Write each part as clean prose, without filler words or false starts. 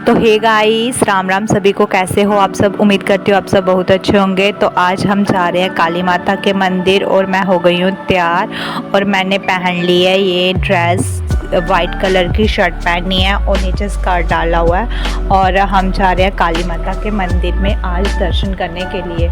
तो hey guys, Ram Ram सभी को। कैसे हो आप सब? उम्मीद करती हूँ आप सब बहुत अच्छे होंगे। तो आज हम जा रहे हैं काली माता के मंदिर और मैं हो गई हूँ तैयार और मैंने पहन ली है ये ड्रेस, वाइट कलर की शर्ट पहनी है और नीचे स्कर्ट डाला हुआ है और हम जा रहे हैं काली माता के मंदिर में आज दर्शन करने के लिए।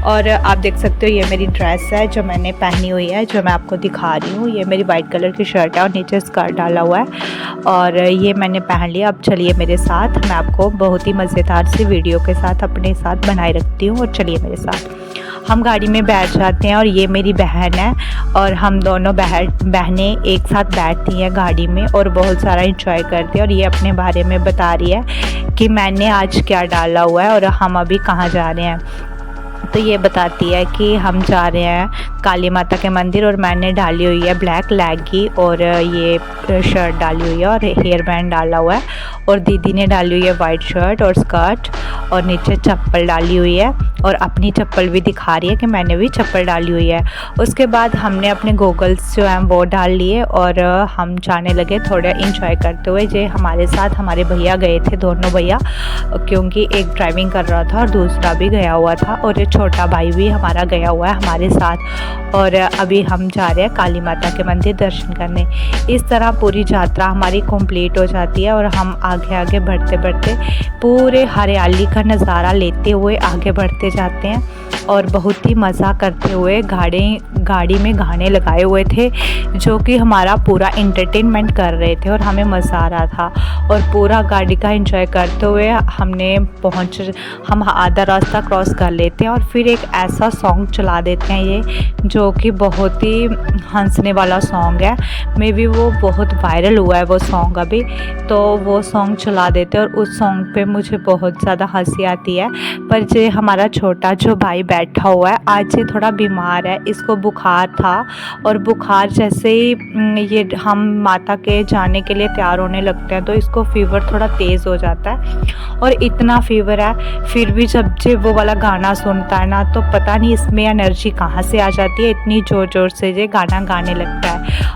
और आप देख सकते हो ये मेरी ड्रेस है जो मैंने पहनी हुई है, जो मैं आपको दिखा रही हूँ। ये मेरी वाइट कलर की शर्ट है और नीचे स्कर्ट डाला हुआ है और ये मैंने पहन लिया। अब चलिए मेरे साथ, मैं आपको बहुत ही मज़ेदार सी वीडियो के साथ अपने साथ बनाए रखती हूँ और चलिए मेरे साथ। हम गाड़ी में बैठ जाते हैं और ये मेरी बहन है और हम दोनों बहनें एक साथ बैठती हैं गाड़ी में और बहुत सारा इंजॉय करते हैं। और ये अपने बारे में बता रही है कि मैंने आज क्या डाला हुआ है और हम अभी कहाँ जा रहे हैं। तो ये बताती है कि हम जा रहे हैं काली माता के मंदिर और मैंने डाली हुई है ब्लैक लेगी और ये शर्ट डाली हुई है और हेयर बैंड डाला हुआ है और दीदी ने डाली हुई है वाइट शर्ट और स्कर्ट और नीचे चप्पल डाली हुई है और अपनी चप्पल भी दिखा रही है कि मैंने भी चप्पल डाली हुई है। उसके बाद हमने अपने गोगल्स जो हैं वो डाल लिए और हम जाने लगे थोड़ा इंजॉय करते हुए। जो हमारे साथ हमारे भैया गए थे, दोनों भैया, क्योंकि एक ड्राइविंग कर रहा था और दूसरा भी गया हुआ था और छोटा भाई भी हमारा गया हुआ है हमारे साथ। और अभी हम जा रहे हैं काली माता के मंदिर दर्शन करने। इस तरह पूरी यात्रा हमारी कंप्लीट हो जाती है और हम आगे आगे बढ़ते बढ़ते पूरे हरियाली का नज़ारा लेते हुए आगे बढ़ते जाते हैं और बहुत ही मज़ा करते हुए गाड़ी में गाने लगाए हुए थे जो कि हमारा पूरा एंटरटेनमेंट कर रहे थे और हमें मज़ा आ रहा था। और पूरा गाड़ी का एंजॉय करते हुए हम आधा रास्ता क्रॉस कर लेते हैं और फिर एक ऐसा सॉन्ग चला देते हैं ये जो कि बहुत ही हंसने वाला सॉन्ग है। मे बी वो बहुत वायरल हुआ है वो सॉन्ग अभी, तो वो सॉन्ग चला देते हैं और उस सॉन्ग पे मुझे बहुत ज़्यादा हंसी आती है। पर जो हमारा छोटा जो भाई बैठा हुआ है आज ये थोड़ा बीमार है, इसको बुखार था और बुखार जैसे ही ये हम माता के जाने के लिए तैयार होने लगते हैं तो इसको फीवर थोड़ा तेज़ हो जाता है और इतना फीवर है। फिर भी जब वो वाला गाना सुनता है ना तो पता नहीं इसमें एनर्जी कहाँ से आ जाती है, इतनी ज़ोर ज़ोर से ये गाना गाने लगता है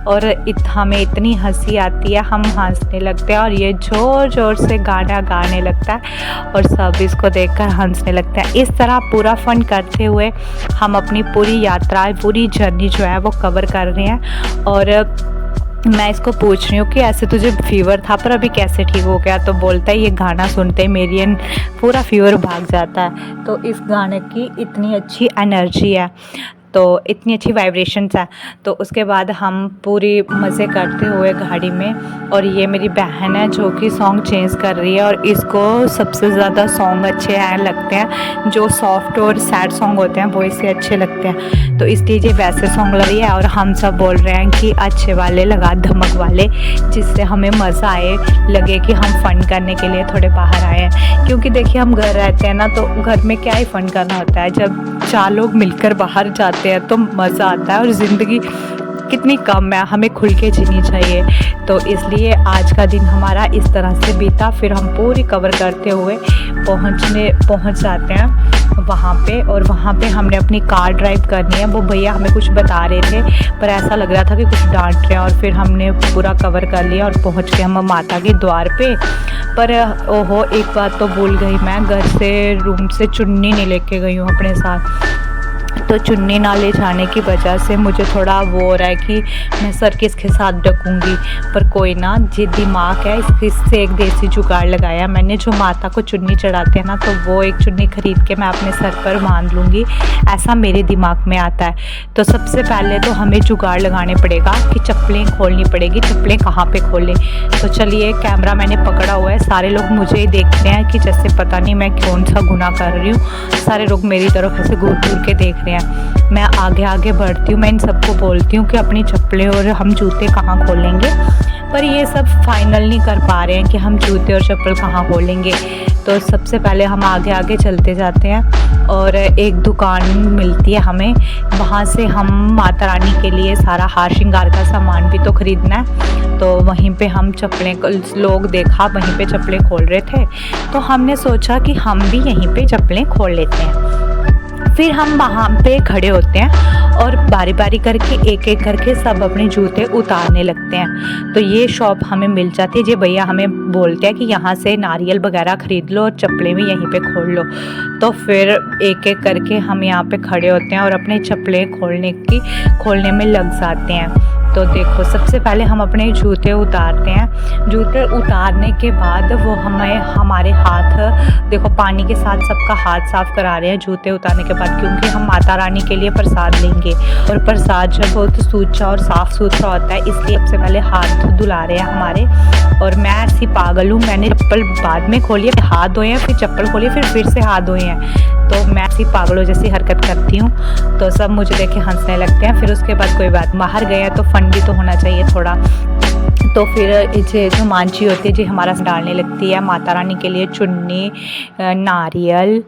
और हमें इतनी हंसी आती है, हम हंसने लगते हैं और ये ज़ोर ज़ोर से गाना गाने लगता है और सब इसको देखकर हंसने लगते हैं। इस तरह पूरा फन करते हुए हम अपनी पूरी यात्रा, पूरी जर्नी जो है वो कवर कर रहे हैं। और मैं इसको पूछ रही हूँ कि ऐसे तुझे फीवर था पर अभी कैसे ठीक हो गया, तो बोलता है ये गाना सुनते ही मेरी पूरा फीवर भाग जाता है। तो इस गाने की इतनी अच्छी एनर्जी है, तो इतनी अच्छी वाइब्रेशंस है। तो उसके बाद हम पूरी मज़े करते हुए गाड़ी में, और ये मेरी बहन है जो कि सॉन्ग चेंज कर रही है और इसको सबसे ज़्यादा सॉन्ग अच्छे लगते हैं, जो सॉफ्ट और सैड सॉन्ग होते हैं वो इसे अच्छे लगते हैं, तो इसलिए ये वैसे सॉन्ग लग रही है। और हम सब बोल रहे हैं कि अच्छे वाले लगा, धमक वाले, जिससे हमें मज़ा आए, लगे कि हम फ़न करने के लिए थोड़े बाहर आए हैं। क्योंकि देखिए हम घर रहते हैं ना तो घर में क्या ही फ़न करना होता है, जब 4 लोग मिलकर बाहर जाते हैं तो मज़ा आता है। और ज़िंदगी कितनी कम है, हमें खुल के जीनी चाहिए। तो इसलिए आज का दिन हमारा इस तरह से बीता। फिर हम पूरी कवर करते हुए पहुंच जाते हैं वहाँ पे, और वहाँ पे हमने अपनी कार ड्राइव करनी है। वो भैया हमें कुछ बता रहे थे पर ऐसा लग रहा था कि कुछ डांट रहे हैं, और फिर हमने पूरा कवर कर लिया और पहुँच गए हम माता के द्वार पे। पर ओहो, एक बात तो भूल गई, मैं घर से रूम से चुन्नी नहीं लेके गई हूँ अपने साथ। तो चुन्नी ना ले जाने की वजह से मुझे थोड़ा वो हो रहा है कि मैं सर किसके साथ ढकूँगी, पर कोई ना, ये दिमाग है, इससे एक देसी जुगाड़ लगाया मैंने। जो माता को चुन्नी चढ़ाते हैं ना तो वो एक चुन्नी खरीद के मैं अपने सर पर बांध लूँगी, ऐसा मेरे दिमाग में आता है। तो सबसे पहले तो हमें जुगाड़ लगाने पड़ेगा कि चप्पलें खोलनी पड़ेगी, चप्पलें कहाँ पर खोलें। तो चलिए, कैमरा मैंने पकड़ा हुआ है, सारे लोग मुझे ही देख रहे हैं कि जैसे पता नहीं मैं कौन सा गुनाह कर रही हूँ। सारे लोग मेरी तरफ ऐसे घूर घूर के देख रहे हैं। मैं आगे आगे बढ़ती हूँ, मैं इन सबको बोलती हूँ कि अपनी चप्पलें और हम जूते कहाँ खोलेंगे, पर ये सब फाइनल नहीं कर पा रहे हैं कि हम जूते और चप्पल कहाँ खोलेंगे। तो सबसे पहले हम आगे आगे चलते जाते हैं और एक दुकान मिलती है हमें, वहाँ से हम माता रानी के लिए सारा हार श्रृंगार का सामान भी तो ख़रीदना है। तो वहीं पे हम चप्पलें, लोग देखा वहीं पे चप्पलें खोल रहे थे, तो हमने सोचा कि हम भी यहीं पे चप्पलें खोल लेते हैं। फिर हम वहाँ पे खड़े होते हैं और बारी बारी करके एक एक करके सब अपने जूते उतारने लगते हैं। तो ये शॉप हमें मिल जाती है। जी भैया हमें बोलते हैं कि यहाँ से नारियल वगैरह ख़रीद लो और चप्पलें भी यहीं पे खोल लो। तो फिर एक एक करके हम यहाँ पे खड़े होते हैं और अपने चप्पलें खोलने में लग जाते हैं। तो देखो सबसे पहले हम अपने जूते उतारते हैं। जूते उतारने के बाद वो हमारे हाथ देखो पानी के साथ सबका हाथ साफ़ करा रहे हैं जूते उतारने के बाद, क्योंकि हम माता रानी के लिए प्रसाद लेंगे और प्रसाद जब बहुत सूचा और साफ़ सुथरा होता है इसलिए सबसे पहले हाथ धुला रहे हैं हमारे। और मैं ऐसी पागल हूँ, मैंने चप्पल बाद में खोली, हाथ धोए हैं, फिर चप्पल खोली, फिर से हाथ धोए हैं। तो मैं ऐसी पागलों जैसी हरकत करती हूँ। तो सब मुझे देख के हंसने लगते हैं। फिर उसके बाद कोई बात, बाहर गया तो फन भी तो होना चाहिए थोड़ा। तो फिर जो मांझी होती है जी हमारा डालने लगती है माता रानी के लिए चुन्नी, नारियल,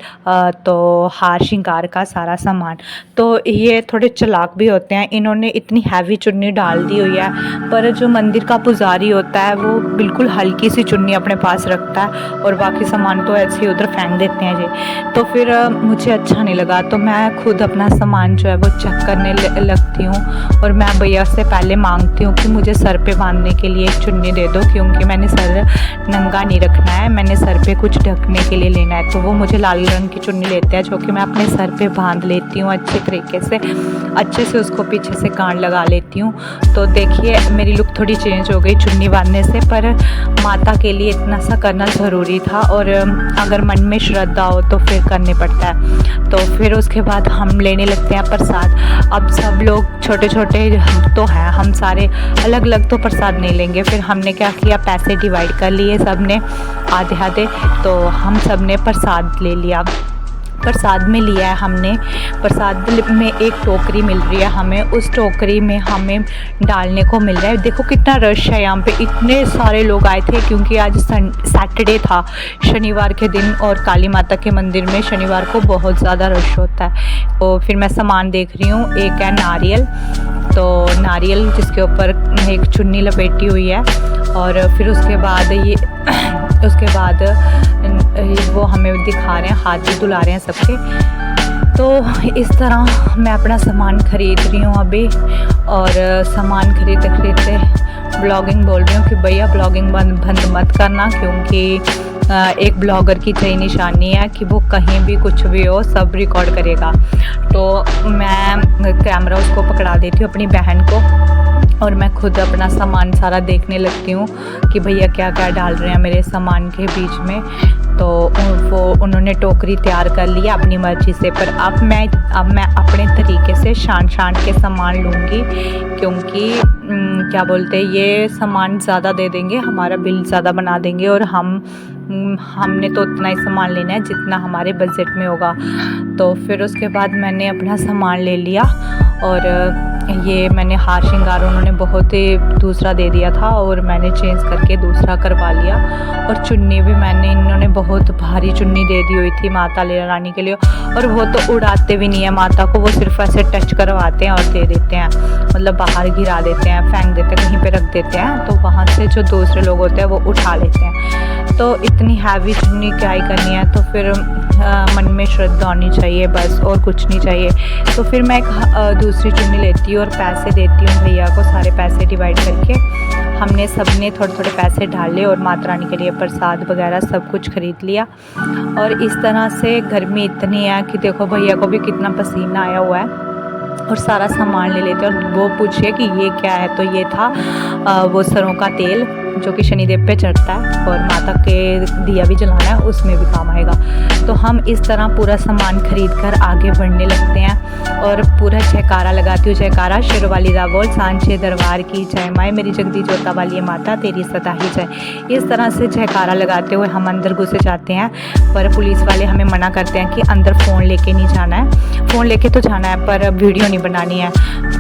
तो हार श्रृंगार का सारा सामान। तो ये थोड़े चालाक भी होते हैं, इन्होंने इतनी हैवी चुन्नी डाल दी हुई है, पर जो मंदिर का पुजारी होता है वो बिल्कुल हल्की सी चुन्नी अपने पास रखता है और बाकी सामान तो ऐसे ही उधर फेंक देते हैं जी। तो फिर मुझे अच्छा नहीं लगा, तो मैं खुद अपना सामान जो है वो चेक करने लगती हूँ और मैं भैया से पहले मांगती हूँ कि मुझे सर पे बांधने के लिए एक चुन्नी दे दो, क्योंकि मैंने सर नंगा नहीं रखना है, मैंने सर पे कुछ ढकने के लिए लेना है। तो वो मुझे लाल रंग की चुन्नी लेते हैं जो कि मैं अपने सर पे बांध लेती हूँ अच्छे तरीके से, अच्छे से उसको पीछे से गांठ लगा लेती हूँ। तो देखिए मेरी लुक थोड़ी चेंज हो गई चुन्नी बांधने से, पर माता के लिए इतना सा करना ज़रूरी था और अगर मन में श्रद्धा हो तो फिर करने पड़ता है। तो फिर उसके बाद हम लेने लगते हैं प्रसाद। अब सब लोग छोटे छोटे तो हैं, हम सारे अलग अलग तो प्रसाद नहीं लेंगे। फिर हमने क्या किया, पैसे डिवाइड कर लिए सब ने आधे आधे, तो हम सब ने प्रसाद ले लिया। प्रसाद में लिया है हमने, प्रसाद में एक टोकरी मिल रही है हमें, उस टोकरी में हमें डालने को मिल रहा है। देखो कितना रश है यहाँ पे, इतने सारे लोग आए थे क्योंकि आज सैटरडे था, शनिवार के दिन, और काली माता के मंदिर में शनिवार को बहुत ज़्यादा रश होता है। तो फिर मैं सामान देख रही हूँ, एक है नारियल, तो नारियल जिसके ऊपर एक चुन्नी लपेटी हुई है, और फिर उसके बाद वो हमें दिखा रहे हैं, हाथ भी धुला रहे हैं सबके। तो इस तरह मैं अपना सामान ख़रीद रही हूँ अभी, और सामान खरीदते ब्लॉगिंग बोल रही हूँ कि भैया ब्लॉगिंग बंद मत करना, क्योंकि एक ब्लॉगर की सही निशानी है कि वो कहीं भी कुछ भी हो सब रिकॉर्ड करेगा। तो मैं कैमरा उसको पकड़ा देती हूँ अपनी बहन को, और मैं खुद अपना सामान सारा देखने लगती हूँ कि भैया क्या क्या डाल रहे हैं मेरे सामान के बीच में। तो वो उन्होंने टोकरी तैयार कर लिया अपनी मर्ज़ी से, पर अब मैं अपने तरीके से शान के सामान लूँगी, क्योंकि क्या बोलते हैं ये सामान ज़्यादा दे देंगे, हमारा बिल ज़्यादा बना देंगे, और हमने तो उतना ही सामान लेना है जितना हमारे बजट में होगा। तो फिर उसके बाद मैंने अपना सामान ले लिया, और ये मैंने हार श्रृंगार उन्होंने बहुत ही दूसरा दे दिया था और मैंने चेंज करके दूसरा करवा लिया, और चुन्नी भी इन्होंने बहुत भारी चुन्नी दे दी हुई थी माता रानी के लिए, और वो तो उड़ाते भी नहीं है माता को, वो सिर्फ ऐसे टच करवाते हैं और दे देते हैं, मतलब बाहर गिरा देते हैं, फेंक देते हैं, कहीं पे रख देते हैं, तो वहाँ से जो दूसरे लोग होते हैं वो उठा लेते हैं। तो इतनी हैवी चुन्नी क्या ही करनी है, तो फिर मन में श्रद्धा होनी चाहिए बस, और कुछ नहीं चाहिए। तो फिर मैं एक दूसरी चुन्नी लेती हूँ और पैसे देती हूँ भैया को, सारे पैसे डिवाइड करके हमने सबने थोड़े थोड़े पैसे डाले और माता रानी के लिए प्रसाद वगैरह सब कुछ खरीद लिया। और इस तरह से गर्मी इतनी है कि देखो भैया को भी कितना पसीना आया हुआ है, और सारा सामान ले लेते हैं। और वो पूछिए कि ये क्या है, तो ये था वो सरों का तेल जो कि शनिदेव पे चढ़ता है, और माता के दिया भी जलाना है, उसमें भी काम आएगा। तो हम इस तरह पूरा सामान खरीद कर आगे बढ़ने लगते हैं, और पूरा जयकारा लगाती हूँ, जयकारा शेरवाली दा बोल सांचे दरबार की जय, माए मेरी जगदी जोता वाली माता तेरी सदा ही जय। इस तरह से जयकारा लगाते हुए हम अंदर घुसे जाते हैं, पर पुलिस वाले हमें मना करते हैं कि अंदर फ़ोन लेके नहीं जाना है, फ़ोन लेके तो जाना है पर वीडियो नहीं बनानी है।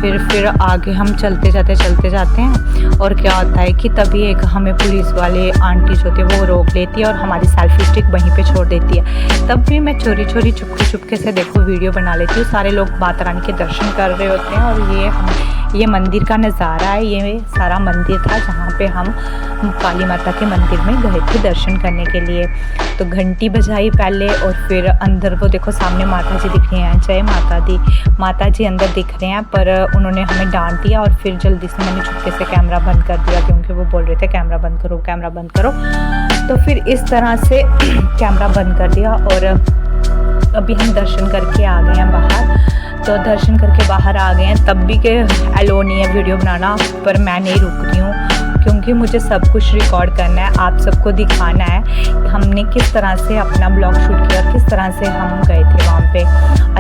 फिर आगे हम चलते जाते हैं, और क्या होता है कि तभी एक हमें पुलिस वाले आंटी जो थे वो रोक लेती है और हमारी सेल्फी स्टिक वहीं पे छोड़ देती है। तब भी मैं चोरी चुपके से देखो वीडियो बना लेती हूँ। सारे लोग माता रानी के दर्शन कर रहे होते हैं, और ये हम ये मंदिर का नज़ारा है। ये सारा मंदिर था जहाँ पे हम काली माता के मंदिर में गए थे दर्शन करने के लिए। तो घंटी बजाई पहले और फिर अंदर वो देखो सामने माता जी दिख रही हैं। जय माता दी। माता जी अंदर दिख रहे हैं, पर उन्होंने हमें डांट दिया और फिर जल्दी से मैंने चुपके से कैमरा बंद कर दिया, क्योंकि वो बोल रहे थे कैमरा बंद करो, कैमरा बंद करो। तो फिर इस तरह से कैमरा बंद कर दिया और अभी हम दर्शन करके आ गए हैं बाहर। तो दर्शन करके बाहर आ गए हैं, तब भी के अलो नहीं है वीडियो बनाना, पर मैं नहीं रुक रही हूँ क्योंकि मुझे सब कुछ रिकॉर्ड करना है, आप सबको दिखाना है हमने किस तरह से अपना ब्लॉग शूट किया, किस तरह से हम गए थे वहाँ पे।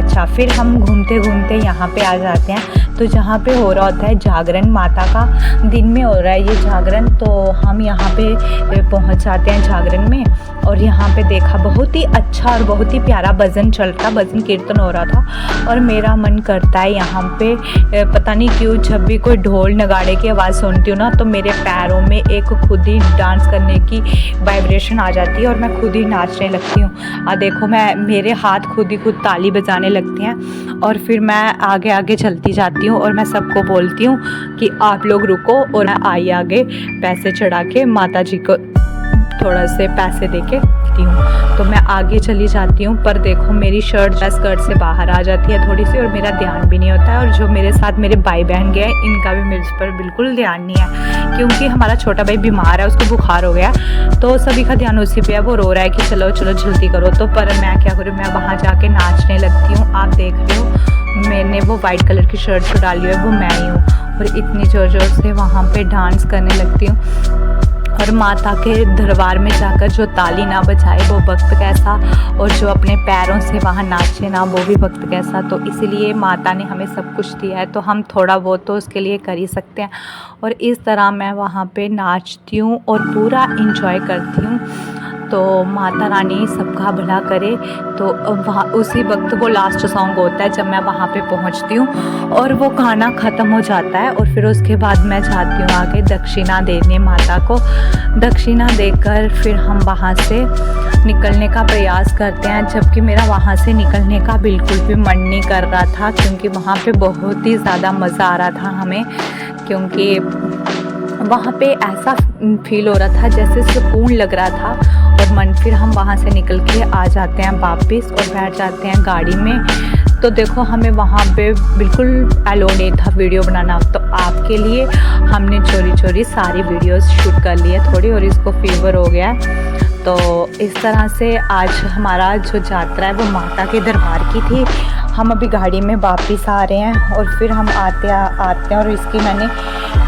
अच्छा, फिर हम घूमते घूमते यहाँ पे आ जाते हैं। तो जहाँ पे हो रहा होता है जागरण, माता का दिन में हो रहा है ये जागरण। तो हम यहाँ पे पहुँच जाते हैं जागरण में और यहाँ पे देखा बहुत ही अच्छा और बहुत ही प्यारा भजन चल रहा, भजन कीर्तन हो रहा था। और मेरा मन करता है यहाँ पे पता नहीं क्यों जब भी कोई ढोल नगाड़े की आवाज़ सुनती हूँ ना, तो मेरे पैरों में एक खुद ही डांस करने की वाइब्रेशन आ जाती है और मैं खुद ही नाचने लगती हूँ। देखो मेरे हाथ खुद ही खुद ताली बजाने लगते हैं और फिर मैं आगे आगे चलती जाती हूँ और मैं सबको बोलती हूँ कि आप लोग रुको, और मैं आई आगे पैसे चढ़ा के माता जी को थोड़ा से पैसे देके दी हूँ। तो मैं आगे चली जाती हूँ, पर देखो मेरी शर्ट स्कर्ट से बाहर आ जाती है थोड़ी सी और मेरा ध्यान भी नहीं होता है। और जो मेरे साथ मेरे भाई बहन गए इनका भी मेरे पर बिल्कुल ध्यान नहीं है, क्योंकि हमारा छोटा भाई बीमार है, उसको बुखार हो गया। तो सभी का ध्यान उसी पे है, वो रो रहा है कि चलो चलो जल्दी करो। तो पर मैं क्या करूँ, मैं वहाँ जाके नाचने लगती हूँ। आप देख रहे हो मैंने वो वाइट कलर की शर्ट जो डाली है वो मैं ही हूँ, और इतनी ज़ोर ज़ोर से वहाँ पे डांस करने लगती हूँ। और माता के दरबार में जाकर जो ताली ना बजाए वो भक्त कैसा, और जो अपने पैरों से वहाँ नाचे ना वो भी भक्त कैसा। तो इसीलिए माता ने हमें सब कुछ दिया है, तो हम थोड़ा बहुत तो उसके लिए कर ही सकते हैं। और इस तरह मैं वहाँ पे नाचती हूँ और पूरा इंजॉय करती हूँ। तो माता रानी सबका भला करे। तो वहाँ उसी वक्त वो लास्ट सॉन्ग होता है जब मैं वहाँ पे पहुँचती हूँ और वो गाना ख़त्म हो जाता है। और फिर उसके बाद मैं जाती हूँ आगे दक्षिणा देने माता को। दक्षिणा देकर फिर हम वहाँ से निकलने का प्रयास करते हैं, जबकि मेरा वहाँ से निकलने का बिल्कुल भी मन नहीं कर रहा था, क्योंकि वहाँ पे बहुत ही ज़्यादा मज़ा आ रहा था हमें। क्योंकि वहाँ पे ऐसा फील हो रहा था जैसे सुकून लग रहा था और मन। फिर हम वहाँ से निकल के आ जाते हैं वापस और बैठ जाते हैं गाड़ी में। तो देखो हमें वहाँ पे बिल्कुल अलो नहीं था वीडियो बनाना, तो आपके लिए हमने चोरी चोरी सारी वीडियोस शूट कर ली है थोड़ी, और इसको फीवर हो गया। तो इस तरह से आज हमारा जो यात्रा है वो माता के दरबार की थी। हम अभी गाड़ी में वापस आ रहे हैं और फिर हम आते हैं और इसकी मैंने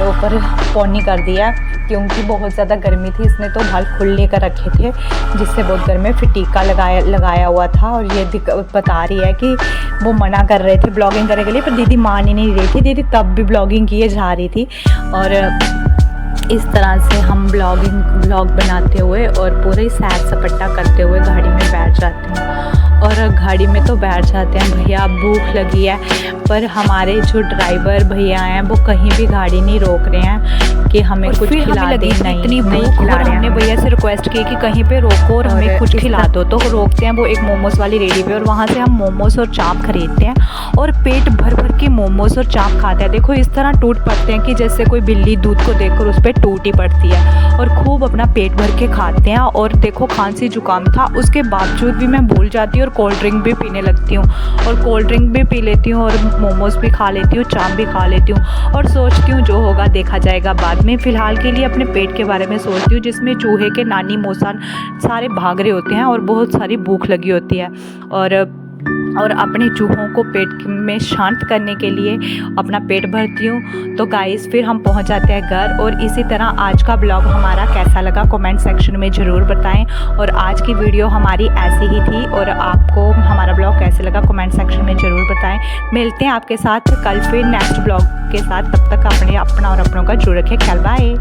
ऊपर पौनी कर दिया क्योंकि बहुत ज़्यादा गर्मी थी। इसने तो बाल खुले कर रखे थे जिससे बहुत गर्मी, फिर टीका लगाया हुआ था। और ये बता रही है कि वो मना कर रहे थे ब्लॉगिंग करने के लिए, पर दीदी मान ही नहीं रही थी। दीदी तब भी ब्लॉगिंग किए जा रही थी। और इस तरह से हम ब्लॉग बनाते हुए और पूरे सैर सपट्टा करते हुए गाड़ी में बैठ जाते हैं। और गाड़ी में तो बैठ जाते हैं, भैया भूख लगी है, पर हमारे जो ड्राइवर भैया हैं वो कहीं भी गाड़ी नहीं रोक रहे हैं कि हमें कुछ खिला दे। नहीं खिला रहे हैं। हमने भैया से रिक्वेस्ट की कि कहीं पे रोको और हमें कुछ खिला दो, तो रोकते हैं वो एक मोमोज वाली रेडी पे, और वहाँ से हम मोमोज और चाप खरीदते हैं और पेट भर भर के मोमोज और चाप खाते हैं। देखो इस तरह टूट पड़ते हैं कि जैसे कोई बिल्ली दूध को देखकर उस पर टूट ही पड़ती है, और खूब अपना पेट भर के खाते हैं। और देखो खांसी जुकाम था, उसके बावजूद भी मैं भूल जाती हूँ और कोल्ड ड्रिंक भी पीने लगती हूँ, और कोल्ड ड्रिंक भी पी लेती हूँ और मोमोज भी खा लेती हूँ, चाप भी खा लेती हूँ, और सोचती हूँ जो होगा देखा जाएगा बाद में। फ़िलहाल के लिए अपने पेट के बारे में सोचती हूँ, जिसमें चूहे के नानी मौसा सारे भाग रहे होते हैं और बहुत सारी भूख लगी होती है। और अपने चूहों को पेट में शांत करने के लिए अपना पेट भरती हूँ। तो गाइस फिर हम पहुँच जाते हैं घर। और इसी तरह आज का ब्लॉग हमारा कैसा लगा कमेंट सेक्शन में ज़रूर बताएं। और आज की वीडियो हमारी ऐसी ही थी, और आपको हमारा ब्लॉग कैसे लगा कमेंट सेक्शन में ज़रूर बताएं। मिलते हैं आपके साथ कल फिर नेक्स्ट ब्लॉग के साथ। तब तक अपना और अपनों का जुड़ रखें ख्याल। बाय।